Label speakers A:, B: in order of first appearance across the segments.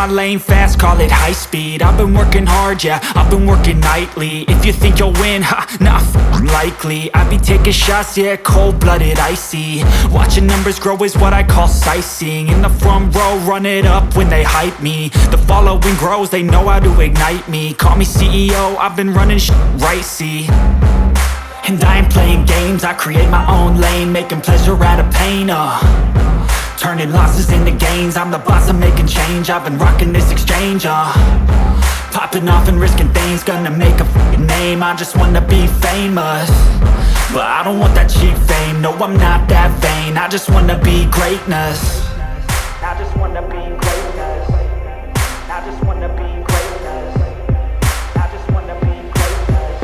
A: my lane fast, call it high speed. I've been working hard, yeah, I've been working nightly. If you think you'll win, ha, not likely. I be taking shots, yeah, cold-blooded, icy. Watching numbers grow is what I call sightseeing. In the front row, run it up when they hype me. The following grows, they know how to ignite me. Call me CEO, I've been running right, see. And I ain't playing games, I create my own lane, making pleasure out of pain, turning losses into gains. I'm the boss, I'm making change. I've been rocking this exchange, popping off and risking things. Gonna make a fucking name. I just wanna be famous, but I don't want that cheap fame. No, I'm not that vain. I just wanna be greatness. I just wanna be greatness. I just wanna be greatness. I just wanna be greatness.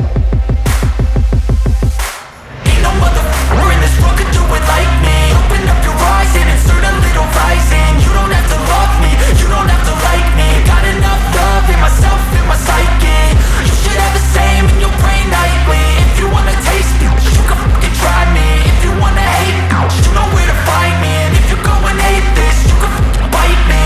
A: Ain't no motherfucker in this world could do it like me. Open up your eyes and insert a little rising. You don't have to love me, you don't have to like me. Got enough love in myself, in my psyche. You should have the same in your brain nightly. If you wanna taste me, you can fucking try me. If you wanna hate me, you know where to find me. And if you go and hate this, you can fucking bite me.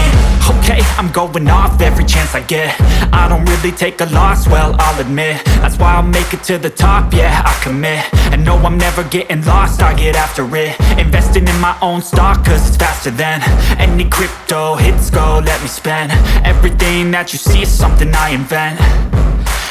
A: Okay, I'm going off every chance I get. I don't really take a loss, well, I'll admit. That's why I'll make it to the top, yeah, I commit. And no, I'm never getting lost, I get after it. Investing in my own stock, cause it's faster than any crypto hits go, let me spend. Everything that you see is something I invent,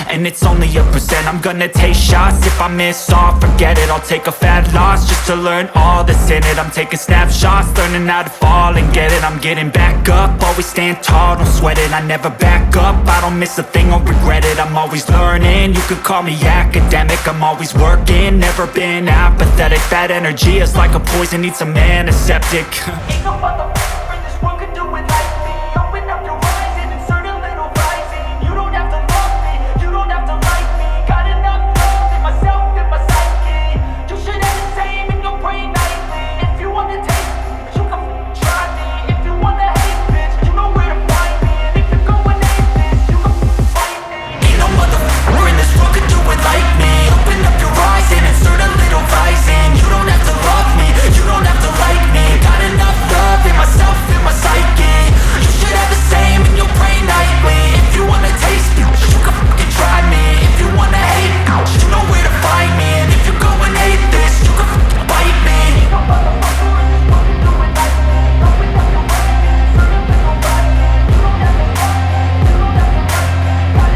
A: and it's only a percent. I'm gonna take shots, if I miss all, forget it. I'll take a fat loss just to learn all that's in it. I'm taking snapshots, learning how to fall and get it. I'm getting back up, always stand tall, don't sweat it. I never back up, I don't miss a thing or regret it. I'm always learning, you could call me academic. I'm always working, never been apathetic. That energy is like a poison, needs some antiseptic. Ain't no motherfucker in this world could do it like me. Open up your eyes and insert a little rising. You don't have to love me, you don't have to like me. Got enough love in myself, in my psyche. You should have the same in your brain nightly. If you wanna taste me, you can try me. If you wanna hate bitch, you know where to find me. And if you go and hate this, you can fight me. Ain't no motherfucker in this world could do it like me. Open up your eyes and insert a little rising. You don't have to love me, you don't have to like me. Got enough love in myself, in my psyche. You should have the same in your brain nightly. If you wanna taste me, you can fucking try me. If you wanna hate me, you know where to find me. And if you go and hate this, you can fucking bite me. Ain't no motherfucker in this world can do it like me. Open up your eyes and insert a little rising. You don't have to love me, you don't have to like me. Got enough love in myself.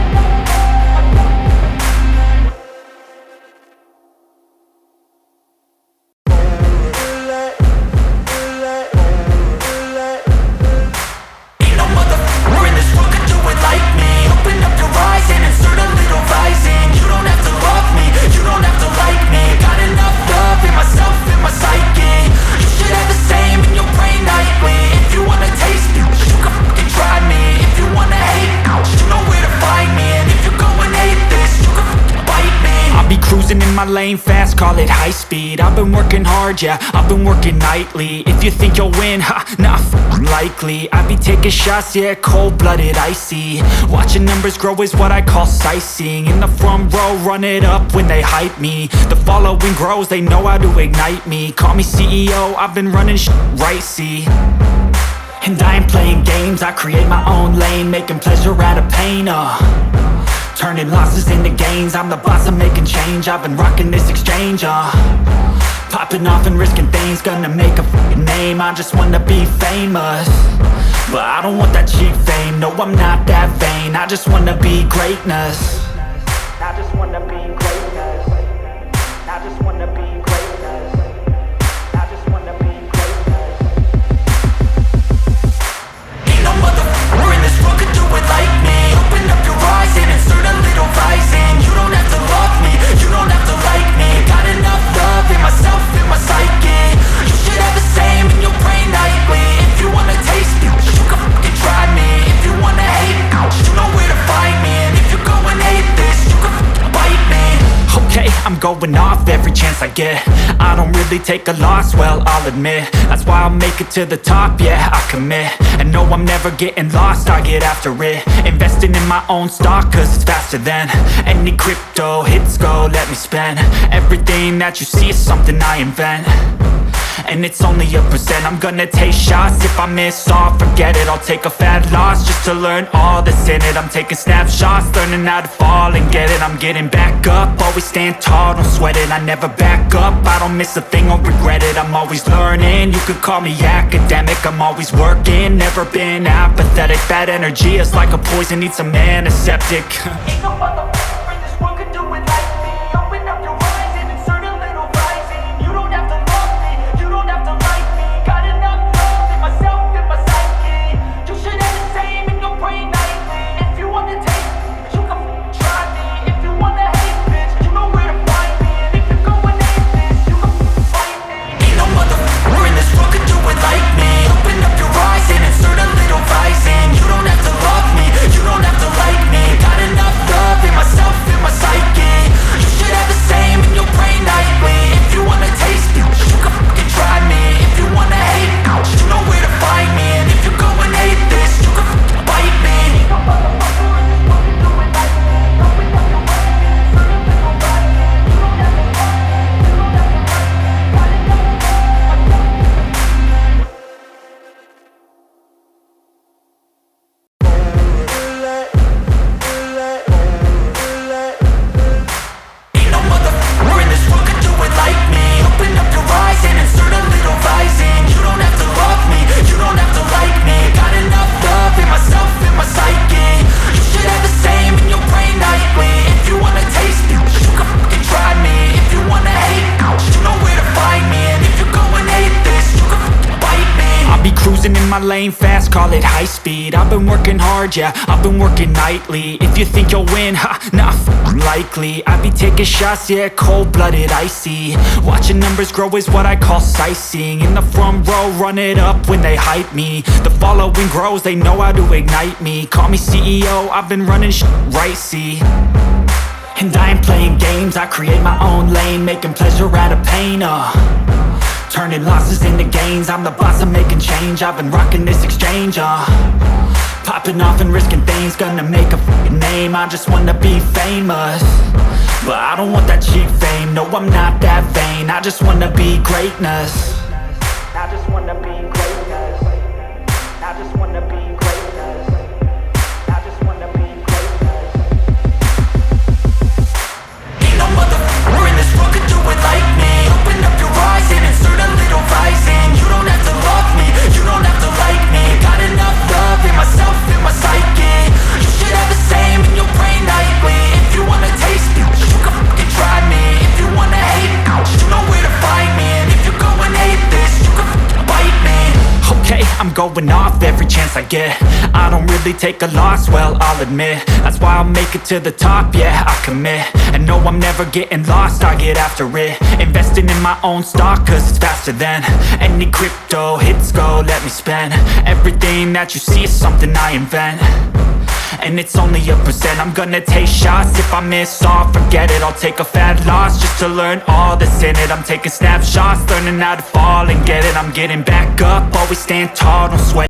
A: Ain't no motherfucker in this world could do it like me. Open up your eyes and insert a little rising. You don't have to love me, you don't have to like me. Got enough love in myself, in my psyche. You should have the same in your brain nightly. If you wanna taste me, you can fucking try me. If you wanna hate me, you know where to find me. And if you go and hate this, you can fucking bite me. I'll be cruising in my lane fast, call it high speed. I've been working hard, yeah, I've been working nightly. If you think you'll win, ha, not likely. I be taking shots, yeah, cold-blooded, icy. Watching numbers grow is what I call sightseeing. In the front row, run it up when they hype me. The following grows, they know how to ignite me. Call me CEO, I've been running right, see. And I ain't playing games, I create my own lane, making pleasure out of pain, turning losses into gains. I'm the boss, I'm making change. I've been rocking this exchange, popping off and risking things. Gonna make a fucking name. I just wanna be famous, but I don't want that cheap fame. No, I'm not that vain. I just wanna be greatness. I just wanna be greatness. I just wanna be greatness. I just wanna be greatness. Ain't no motherfucker in this world could do it like me. Open up your eyes and insert a little rising. You don't have to love me, you don't have to like me. Got enough love in myself, in my psyche. You should have the same in your brain nightly. If you wanna taste me, you can fucking try me. If you wanna hate me, you know where to find me. And if you go and hate this, you can fucking bite me. Okay, I'm going off every chance I get. I don't really take a loss, well, I'll admit. That's why I'll make it to the top, yeah, I commit. And no, I'm never getting lost, I get after it. Investing in my own stock, cause it's faster than any crypto hits go, let me spend. Everything that you see is something I invent, and it's only a percent. I'm gonna take shots, if I miss all, forget it. I'll take a fat loss just to learn all that's in it. I'm taking snapshots, learning how to fall and get it. I'm getting back up, always stand tall, don't sweat it. I never back up, I don't miss a thing or regret it. I'm always learning, you could call me academic. I'm always working, never been apathetic. Bad energy is like a poison, needs some antiseptic. Ain't no motherfucker in this world could do it like me. Open up your eyes and insert a little rising. You don't have to love me, you don't have to like me. Got enough love in myself, in my psyche. You should have the same in your brain nightly. If you wanna taste me, you can try me. If you wanna hate, bitch, you know where to find me. And if you're going atheist, you can fight me. Ain't no motherfucker in this world could do it like me. Open up your eyes and insert a little rising. You don't have to love me, you don't have to like me. Got enough love in myself, in my psyche. You should have the same in your brain nightly. If you wanna taste me, you can fucking try me. If you wanna hate, you know where to find me. And if you're going hate this, you can fucking bite me. Ain't no motherfucker in this world can do it like me. Open up your eyes and insert a little rising. You don't have to love me, you don't have to like me. Got enough love in myself. Ain't no motherfucker in this world could do it like me. Open up your eyes and insert a little rising. You don't have to love me, you don't have to like me. Got enough love in myself, in my psyche. You should have the same in your brain nightly. If you wanna taste me, you can fucking try me. If you wanna hate, you know where to find me. And if you're going hate this, you can fucking bite me. I'll be cruising in my lane fast, call it high speed. I've been working hard, yeah, I've been working nightly. If you think you'll win, ha, not likely. I be taking shots, yeah, cold-blooded, icy. Watching numbers grow is what I call sightseeing. In the front row, run it up when they hype me. The following grows, they know how to ignite me. Call me CEO, I've been running right, see. And I ain't playing games, I create my own lane. Making pleasure out of pain, turning losses into gains. I'm the boss, I'm making change. I've been rocking this exchange, popping off and risking things. Gonna make a fucking name, I just wanna be famous. But I don't want that cheap fame, no I'm not that vain. I just wanna be greatness. I just wanna be greatness. I just wanna be greatness. I just wanna be greatness. Ain't no motherfucker in this world could do it like me. Open up your eyes and insert a little rising. You don't have to love me, you don't have to like me. Got enough love in myself, in my psyche. You should have the same in your brain nightly. If you wanna taste me, you can fucking try me. If you wanna hate, you know where to find me. And if you're going hate this, you can fucking bite me. Okay, I'm going off every chance I get. I don't really take a loss, well, I'll admit. That's why I'll make it to the top, yeah, I commit. And no, I'm never getting lost, I get after it. Investing in my own stock, cause it's faster than any crypto hits go, let me spend. Everything that you see is something I invent. And it's only a percent. I'm gonna take shots, if I miss all, forget it. I'll take a fat loss just to learn all that's in it. I'm taking snapshots, learning how to fall and get it. I'm getting back up, always stand tall, don't sweat.